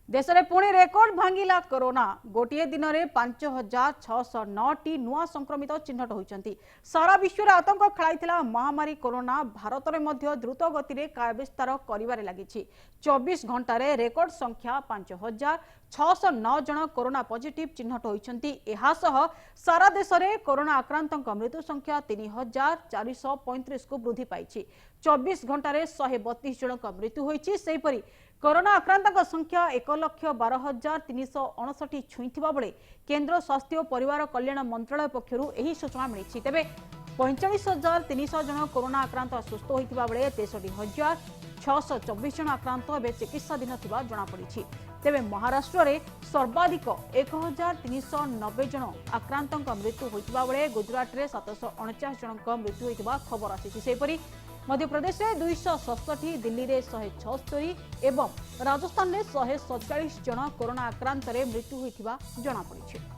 देश में पुणी रेकर्ड भांगिला कोरोना गोटे दिन में 5609 नुआ संक्रमित चिन्हट होती सारा विश्व में आतंक खेलाई महामारी कोरोना भारत में द्रुत गति में कायाविस्तार कर लगी 24 घंटे रेकर्ड संख्या 5609 जन कोरोना पॉजिटिव चिन्हट होती सारा देश में कोरोना आक्रांतों मृत्यु संख्या 3435 को वृद्धि पाई 24 घंटे 132 जन मृत्यु होती कोरोना आक्रांतों संख्या 1,12,359 छुईथिबा बेले केंद्र स्वास्थ्य और परिवार कल्याण मंत्रालय पक्षरु एही सूचना मिली तेबे 45,300 जन कोरोना आक्रांत सुस्थ होइथिबा बेले 63,624 जन आक्रांत एवं चिकित्साधीन थिबा जणा पड़िछि। तेबे महाराष्ट्र में सर्वाधिक 1,390 जन आक्रांतों मृत्यु होइथिबा बेले गुजरात में 749 जन मृत्यु होइथिबा खबर आसीछि। सेहिपरि मध्य प्रदेश में 267, दिल्ली में 176 एवं राजस्थान में 147 जन कोरोना आक्रांत मृत्यु होइथिबा जणा पड़िछि।